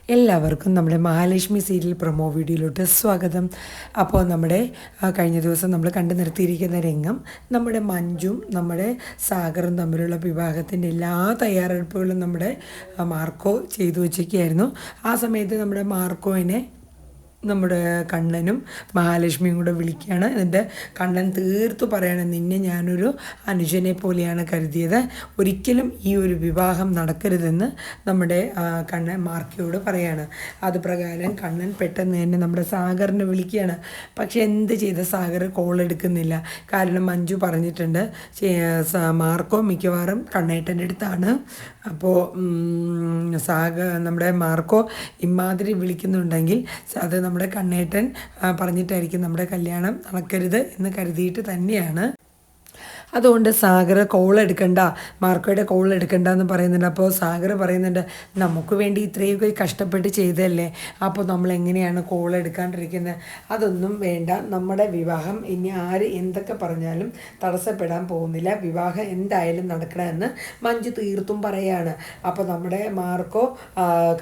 എല്ലാവർക്കും നമ്മുടെ Mahalakshmi serial promo വീഡിയോയിലോട്ട് സ്വാഗതം. അപ്പോൾ നമ്മുടെ കഴിഞ്ഞ ദിവസം നമ്മൾ കണ്ടു നിർത്തിയിരിക്കുന്ന രംഗം നമ്മുടെ മഞ്ജും നമ്മുടെ സാഗറും തമ്മിലുള്ള വിവാഹത്തിൻ്റെ എല്ലാ തയ്യാറെടുപ്പുകളും നമ്മുടെ മാർക്കോ ചെയ്തു വച്ചിരിക്കുകയായിരുന്നു. ആ സമയത്ത് നമ്മുടെ മാർക്കോയിനെ നമ്മുടെ കണ്ണനും മഹാലക്ഷ്മിയും കൂടെ വിളിക്കുകയാണ്. എന്നിട്ട് കണ്ണൻ തീർത്തു പറയണം, നിന്നെ ഞാനൊരു അനുജനെ പോലെയാണ് കരുതിയത്, ഒരിക്കലും ഈ ഒരു വിവാഹം നടക്കരുതെന്ന് നമ്മുടെ കണ്ണൻ മാർക്കയോട് പറയാണ്. അത് പ്രകാരം കണ്ണൻ പെട്ടെന്ന് തന്നെ നമ്മുടെ സാഗറിനെ വിളിക്കുകയാണ്. പക്ഷെ എന്ത് ചെയ്ത സാഗർ കോൾ എടുക്കുന്നില്ല. കാരണം മഞ്ജു പറഞ്ഞിട്ടുണ്ട് മാർക്കോ മിക്കവാറും കണ്ണേട്ടൻ്റെ അടുത്താണ്. അപ്പോൾ നമ്മുടെ മാർക്കോ ഇമാതിരി വിളിക്കുന്നുണ്ടെങ്കിൽ അത് നമ്മുടെ കണ്ണേട്ടൻ പറഞ്ഞിട്ടായിരിക്കും നമ്മുടെ കല്യാണം നടക്കരുത് എന്ന് കരുതിയിട്ട് തന്നെയാണ്. അതുകൊണ്ട് സാഗർ കോൾ എടുക്കണ്ട, മാർക്കോയുടെ കോൾ എടുക്കണ്ട എന്ന് പറയുന്നുണ്ട്. അപ്പോൾ സാഗർ പറയുന്നുണ്ട്, നമുക്ക് വേണ്ടി ഇത്രയൊക്കെ കഷ്ടപ്പെട്ട് ചെയ്തല്ലേ, അപ്പോൾ നമ്മൾ എങ്ങനെയാണ് കോൾ എടുക്കാണ്ടിരിക്കുന്നത്? അതൊന്നും വേണ്ട, നമ്മുടെ വിവാഹം ഇനി ആര് എന്തൊക്കെ പറഞ്ഞാലും തടസ്സപ്പെടാൻ പോകുന്നില്ല, വിവാഹം എന്തായാലും നടക്കണമെന്ന് മഞ്ജു തീർത്തും പറയാണ്. അപ്പോൾ നമ്മുടെ മാർക്കോ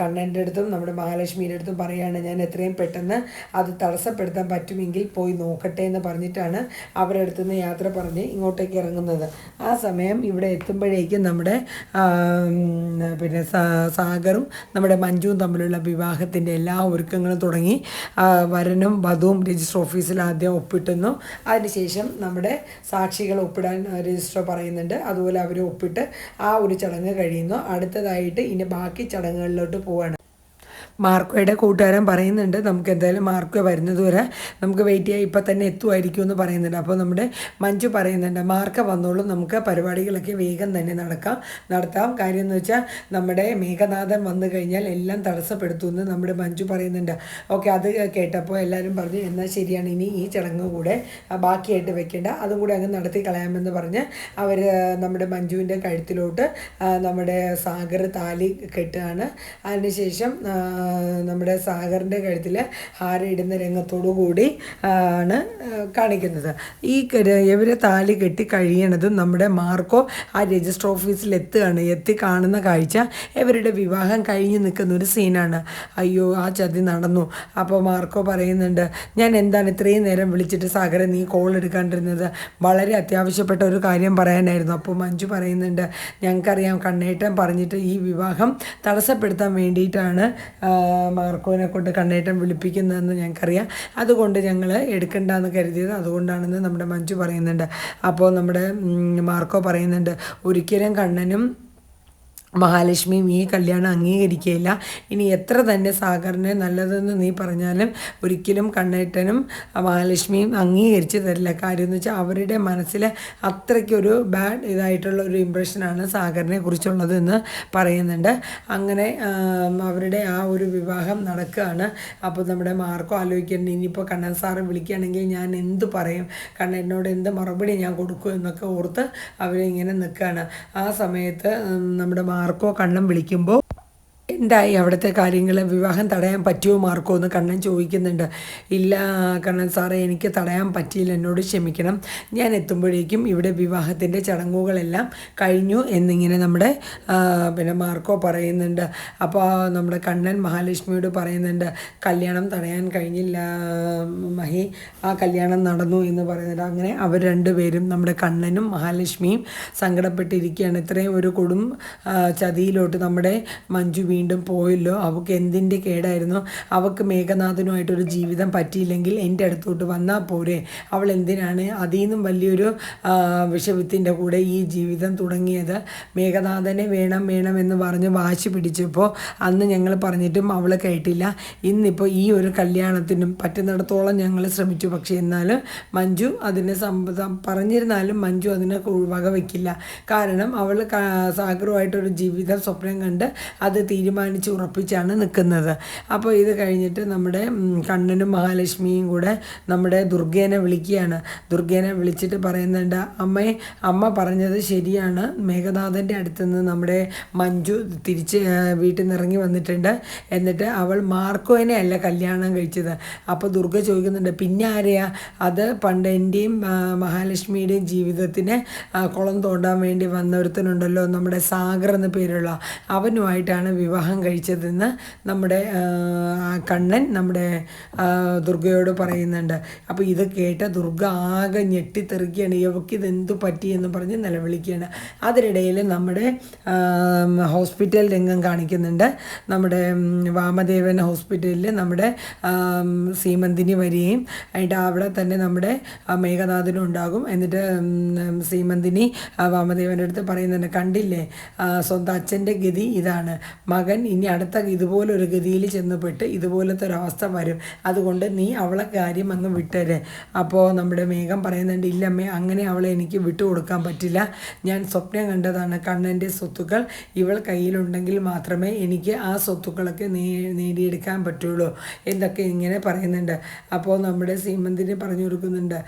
കണ്ണൻ്റെ അടുത്തും നമ്മുടെ മഹാലക്ഷ്മിയുടെ അടുത്തും പറയാണ്, ഞാൻ എത്രയും പെട്ടെന്ന് അത് തടസ്സപ്പെടുത്താൻ പറ്റുമെങ്കിൽ പോയി നോക്കട്ടെ എന്ന് പറഞ്ഞിട്ടാണ് അവരുടെ അടുത്തുനിന്ന് യാത്ര പറഞ്ഞ് ഇങ്ങോട്ടേക്ക് ഇറങ്ങുന്നത്. ആ സമയം ഇവിടെ എത്തുമ്പോഴേക്കും നമ്മുടെ പിന്നെ സാഗറും നമ്മുടെ മഞ്ജുവും തമ്മിലുള്ള വിവാഹത്തിൻ്റെ എല്ലാ ഒരുക്കങ്ങളും തുടങ്ങി. വരനും വധുവും രജിസ്റ്റർ ഓഫീസിൽ ആദ്യം ഒപ്പിട്ടുന്നു. അതിനുശേഷം നമ്മുടെ സാക്ഷികൾ ഒപ്പിടാൻ രജിസ്റ്റർ പറയുന്നുണ്ട്. അതുപോലെ അവർ ഒപ്പിട്ട് ആ ഒരു ചടങ്ങ് കഴിയുന്നു. അടുത്തതായിട്ട് ഇനി ബാക്കി ചടങ്ങുകളിലോട്ട് പോവാണ്. മാർക്കോയുടെ കൂട്ടുകാരൻ പറയുന്നുണ്ട്, നമുക്ക് എന്തായാലും മാർക്കോ വരുന്നത് വരെ നമുക്ക് വെയിറ്റ് ചെയ്യാം, ഇപ്പം തന്നെ എത്തുമായിരിക്കും എന്ന് പറയുന്നുണ്ട്. അപ്പോൾ നമ്മുടെ മഞ്ജു പറയുന്നുണ്ട്, മാർക്ക വന്നോളും, നമുക്ക് പരിപാടികളൊക്കെ വേഗം തന്നെ നടത്താം. കാര്യം എന്ന് വെച്ചാൽ നമ്മുടെ മേഘനാഥൻ വന്നു കഴിഞ്ഞാൽ എല്ലാം തടസ്സപ്പെടുത്തുമെന്ന് നമ്മുടെ മഞ്ജു പറയുന്നുണ്ട്. ഓക്കെ, അത് കേട്ടപ്പോൾ എല്ലാവരും പറഞ്ഞു, എന്നാൽ ശരിയാണ്, ഇനി ഈ ചടങ്ങ് കൂടെ ബാക്കിയായിട്ട് വെക്കേണ്ട, അതും കൂടെ അങ്ങ് നടത്തി കളയാമെന്ന് പറഞ്ഞ് അവർ നമ്മുടെ മഞ്ജുവിൻ്റെ കഴുത്തിലോട്ട് നമ്മുടെ സാഗർ താലി കെട്ടുകയാണ്. അതിനുശേഷം നമ്മുടെ സാഗറിൻ്റെ കഴുത്തിൽ ഹാരയിടുന്ന രംഗത്തോടു കൂടി ആണ് കാണിക്കുന്നത്. ഇവരെ താലി കെട്ടി കഴിയണതും നമ്മുടെ മാർക്കോ ആ രജിസ്റ്റർ ഓഫീസിൽ എത്തി കാണുന്ന കാഴ്ച ഇവരുടെ വിവാഹം കഴിഞ്ഞ് നിൽക്കുന്ന ഒരു സീനാണ്. അയ്യോ, ആ ചതി നടന്നു. അപ്പോൾ മാർക്കോ പറയുന്നുണ്ട്, ഞാൻ എന്താണ് ഇത്രയും നേരം വിളിച്ചിട്ട് സാഗറെ നീ കോൾ എടുക്കാണ്ടിരുന്നത്, വളരെ അത്യാവശ്യപ്പെട്ട ഒരു കാര്യം പറയാനായിരുന്നു. അപ്പോൾ മഞ്ജു പറയുന്നുണ്ട്, ഞങ്ങൾക്കറിയാം കണ്ണേട്ടൻ പറഞ്ഞിട്ട് ഈ വിവാഹം തടസ്സപ്പെടുത്താൻ വേണ്ടിയിട്ടാണ് മാർക്കോനെ കൊണ്ട് കണ്ണേട്ടൻ വിളിപ്പിക്കുന്നതെന്ന് ഞങ്ങൾക്കറിയാം, അതുകൊണ്ട് ഞങ്ങൾ എടുക്കണ്ടെന്ന് കരുതിയത് അതുകൊണ്ടാണെന്ന് നമ്മുടെ മഞ്ജു പറയുന്നുണ്ട്. അപ്പോൾ നമ്മുടെ മാർക്കോ പറയുന്നുണ്ട്, ഒരിക്കലും കണ്ണനും മഹാലക്ഷ്മിയും ഈ കല്യാണം അംഗീകരിക്കുകയില്ല. ഇനി എത്ര തന്നെ സാഗറിനെ നല്ലതെന്ന് നീ പറഞ്ഞാലും ഒരിക്കലും കണ്ണേട്ടനും മഹാലക്ഷ്മിയും അംഗീകരിച്ച് തരില്ല. കാര്യം എന്ന് വെച്ചാൽ അവരുടെ മനസ്സിൽ അത്രയ്ക്കൊരു ബാഡ് ഇതായിട്ടുള്ള ഒരു ഇമ്പ്രഷനാണ് സാഗറിനെ കുറിച്ചുള്ളത് എന്ന് പറയുന്നുണ്ട്. അങ്ങനെ അവരുടെ ആ ഒരു വിവാഹം നടക്കുകയാണ്. അപ്പോൾ നമ്മുടെ മാർക്കോ ആലോചിക്കുന്നുണ്ട്, ഇനിയിപ്പോൾ കണ്ണൻ സാറ് വിളിക്കുകയാണെങ്കിൽ ഞാൻ എന്ത് പറയും, കണ്ണനോട് എന്ത് മറുപടി ഞാൻ കൊടുക്കും എന്നൊക്കെ ഓർത്ത് അവരിങ്ങനെ നിൽക്കുകയാണ്. ആ സമയത്ത് നമ്മുടെ മാർക്കോ കണ്ണൻ വിളിക്കുമ്പോൾ എന്തായി അവിടുത്തെ കാര്യങ്ങൾ, വിവാഹം തടയാൻ പറ്റുമോ മാർക്കോ എന്ന് കണ്ണൻ ചോദിക്കുന്നുണ്ട്. ഇല്ല കണ്ണൻ സാറേ, എനിക്ക് തടയാൻ പറ്റിയില്ല, എന്നോട് ക്ഷമിക്കണം, ഞാൻ എത്തുമ്പോഴേക്കും ഇവിടെ വിവാഹത്തിൻ്റെ ചടങ്ങുകളെല്ലാം കഴിഞ്ഞു എന്നിങ്ങനെ നമ്മുടെ പിന്നെ മാർക്കോ പറയുന്നുണ്ട്. അപ്പോൾ നമ്മുടെ കണ്ണൻ മഹാലക്ഷ്മിയോട് പറയുന്നുണ്ട്, കല്യാണം തടയാൻ കഴിഞ്ഞില്ല മഹി, ആ കല്യാണം നടന്നു എന്ന് പറയുന്നുണ്ട്. അങ്ങനെ അവർ രണ്ടുപേരും നമ്മുടെ കണ്ണനും മഹാലക്ഷ്മിയും സങ്കടപ്പെട്ടിരിക്കുകയാണ്. ഇത്രയും ഒരു കൊടും ചതിയിലോട്ട് നമ്മുടെ മഞ്ജു വീണ്ടും പോയല്ലോ, അവൾക്ക് എന്തിൻ്റെ കേടായിരുന്നു, അവൾക്ക് മേഘനാഥനുമായിട്ടൊരു ജീവിതം പറ്റിയില്ലെങ്കിൽ എൻ്റെ അടുത്തോട്ട് വന്നാൽ പോരെ, അവൾ എന്തിനാണ് അതിൽ നിന്നും വലിയൊരു വിഷവിത്തിൻ്റെ കൂടെ ഈ ജീവിതം തുടങ്ങിയത്. മേഘനാഥനെ വേണമെന്ന് പറഞ്ഞ് വാശി പിടിച്ചപ്പോൾ അന്ന് ഞങ്ങൾ പറഞ്ഞിട്ടും അവൾ കേട്ടില്ല. ഇന്നിപ്പോൾ ഈ ഒരു കല്യാണത്തിനും പറ്റുന്നിടത്തോളം ഞങ്ങൾ ശ്രമിച്ചു, പക്ഷേ എന്നാലും മഞ്ജു അതിനെ പറഞ്ഞിരുന്നാലും മഞ്ജു അതിനെ വകവയ്ക്കില്ല. കാരണം അവൾ സാഗറുമായിട്ടൊരു ജീവിതം സ്വപ്നം കണ്ട് അത് തീരുമാനിച്ച് ഉറപ്പിച്ചാണ് നിൽക്കുന്നത്. അപ്പോൾ ഇത് കഴിഞ്ഞിട്ട് നമ്മുടെ കണ്ണനും മഹാലക്ഷ്മിയും കൂടെ നമ്മുടെ ദുർഗേനെ വിളിക്കുകയാണ്. ദുർഗേനെ വിളിച്ചിട്ട് പറയുന്നുണ്ട്, അമ്മ പറഞ്ഞത് ശരിയാണ്, മേഘനാഥൻ്റെ അടുത്ത് നിന്ന് നമ്മുടെ മഞ്ജു തിരിച്ച് വീട്ടിൽ നിന്ന് ഇറങ്ങി വന്നിട്ടുണ്ട്, എന്നിട്ട് അവൾ മാർക്കോനെ അല്ല കല്യാണം കഴിച്ചത്. അപ്പോൾ ദുർഗ ചോദിക്കുന്നുണ്ട്, പിന്നെ ആരെയാ അത്? പണ്ട് എൻ്റെയും മഹാലക്ഷ്മിയുടെയും ജീവിതത്തിന് കുളം തോണ്ടാൻ വേണ്ടി വന്നൊരുത്തനുണ്ടല്ലോ, നമ്മുടെ സാഗർ എന്ന പേരുള്ള, അവനുമായിട്ടാണ് വിവാഹം വിവാഹം കഴിച്ചതെന്ന് നമ്മുടെ കണ്ണൻ നമ്മുടെ ദുർഗയോട് പറയുന്നുണ്ട്. അപ്പോൾ ഇത് കേട്ട ദുർഗ ആകെ ഞെട്ടിത്തെറിക്കുകയാണ്. ഇവർക്ക് ഇതെന്തു പറ്റിയെന്ന് പറഞ്ഞ് നിലവിളിക്കുകയാണ്. അതിനിടയിൽ നമ്മുടെ ഹോസ്പിറ്റൽ രംഗം കാണിക്കുന്നുണ്ട്. നമ്മുടെ വാമദേവൻ ഹോസ്പിറ്റലിൽ നമ്മുടെ സീമന്തിനി വരികയും അതിൻ്റെ അവിടെ തന്നെ നമ്മുടെ മേഘനാഥനും ഉണ്ടാകും. എന്നിട്ട് സീമന്തിനി വാമദേവൻ്റെ അടുത്ത് പറയുന്നുണ്ട്, കണ്ടില്ലേ സ്വന്തം അച്ഛൻ്റെ ഗതി ഇതാണ്, മകൻ ഇനി അടുത്ത ഇതുപോലൊരു ഗതിയിൽ ചെന്നപ്പെട്ട് ഇതുപോലത്തെ ഒരവസ്ഥ വരും, അതുകൊണ്ട് നീ അവളെ കാര്യം അങ്ങ് വിട്ടേരെ. അപ്പോൾ നമ്മുടെ മേഘം പറയുന്നുണ്ട്, ഇല്ലമ്മേ അങ്ങനെ അവളെ എനിക്ക് വിട്ടുകൊടുക്കാൻ പറ്റില്ല, ഞാൻ സ്വപ്നം കണ്ടതാണ് കണ്ണൻ്റെ സ്വത്തുക്കൾ ഇവൾ കയ്യിലുണ്ടെങ്കിൽ മാത്രമേ എനിക്ക് ആ സ്വത്തുക്കളൊക്കെ നേടിയെടുക്കാൻ പറ്റുള്ളൂ എന്നൊക്കെ ഇങ്ങനെ പറയുന്നുണ്ട്. അപ്പോൾ നമ്മുടെ സീമന്തിന് പറഞ്ഞു കൊടുക്കുന്നുണ്ട്,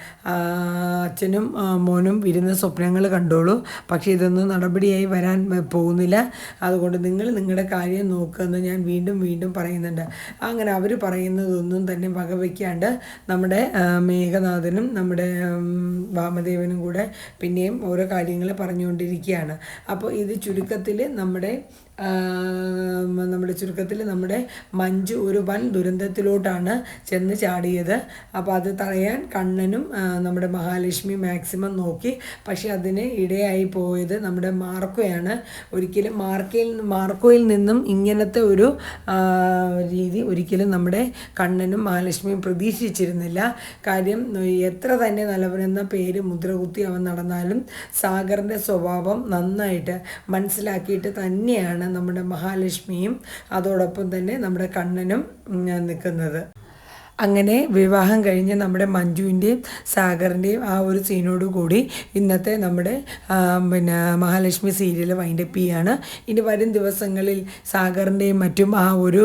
അച്ഛനും മോനും ഇരുന്ന സ്വപ്നങ്ങൾ കണ്ടോളൂ, പക്ഷേ ഇതൊന്നും നടപടിയായി വരാൻ പോകുന്നില്ല, അതുകൊണ്ട് നിങ്ങൾ നിങ്ങളുടെ കാര്യം നോക്കുമെന്ന് ഞാൻ വീണ്ടും വീണ്ടും പറയുന്നുണ്ട്. അങ്ങനെ അവർ പറയുന്നതൊന്നും തന്നെ വകവയ്ക്കാണ്ട് നമ്മുടെ മേഘനാഥനും നമ്മുടെ വാമദേവനും കൂടെ പിന്നെയും ഓരോ കാര്യങ്ങൾ പറഞ്ഞുകൊണ്ടിരിക്കുകയാണ്. അപ്പോൾ ഇത് ചുരുക്കത്തിൽ നമ്മുടെ മഞ്ജു ഒരു വൻ ദുരന്തത്തിലോട്ടാണ് ചെന്ന് ചാടിയത്. അപ്പോൾ അത് തടയാൻ കണ്ണനും നമ്മുടെ മഹാലക്ഷ്മി മാക്സിമം നോക്കി. പക്ഷെ അതിന് ഇടയായി പോയത് നമ്മുടെ മാർക്കോയാണ്. ഒരിക്കലും മാർക്കോയിൽ നിന്നും ഇങ്ങനത്തെ ഒരു രീതി ഒരിക്കലും നമ്മുടെ കണ്ണനും മഹാലക്ഷ്മിയും പ്രതീക്ഷിച്ചിരുന്നില്ല. കാര്യം എത്ര തന്നെ നല്ലവനെന്ന പേര് മുദ്രകുത്തി അവൻ നടന്നാലും സാഗറിൻ്റെ സ്വഭാവം നന്നായിട്ട് മനസ്സിലാക്കിയിട്ട് തന്നെയാണ് നമ്മുടെ മഹാലക്ഷ്മിയും അതോടൊപ്പം തന്നെ നമ്മുടെ കണ്ണനും നിൽക്കുന്നത്. അങ്ങനെ വിവാഹം കഴിഞ്ഞ് നമ്മുടെ മഞ്ജുവിൻ്റെയും സാഗറിൻ്റെയും ആ ഒരു സീനോട് കൂടി ഇന്നത്തെ നമ്മുടെ മഹാലക്ഷ്മി സീരിയൽ വൈൻഡപ്പ് ചെയ്യാണ്. ഇനി വരും ദിവസങ്ങളിൽ സാഗറിൻ്റെയും മറ്റും ആ ഒരു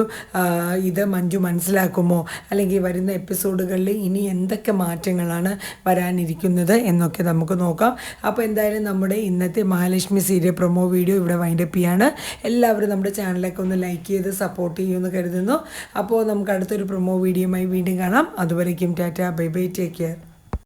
ഇത് മഞ്ജു മനസ്സിലാക്കുമോ, അല്ലെങ്കിൽ വരുന്ന എപ്പിസോഡുകളിൽ ഇനി എന്തൊക്കെ മാറ്റങ്ങളാണ് വരാനിരിക്കുന്നത് എന്നൊക്കെ നമുക്ക് നോക്കാം. അപ്പോൾ എന്തായാലും നമ്മുടെ ഇന്നത്തെ മഹാലക്ഷ്മി സീരിയൽ പ്രൊമോ വീഡിയോ ഇവിടെ വൈൻഡപ്പ് ചെയ്യാണ്. എല്ലാവരും നമ്മുടെ ചാനലൊക്കെ ഒന്ന് ലൈക്ക് ചെയ്ത് സപ്പോർട്ട് ചെയ്യുമെന്ന് കരുതുന്നു. അപ്പോൾ നമുക്ക് അടുത്തൊരു പ്രൊമോ വീഡിയോയുമായി വീണ്ടും കാണാം. അതുവരേക്കും Tata, bye bye, take care.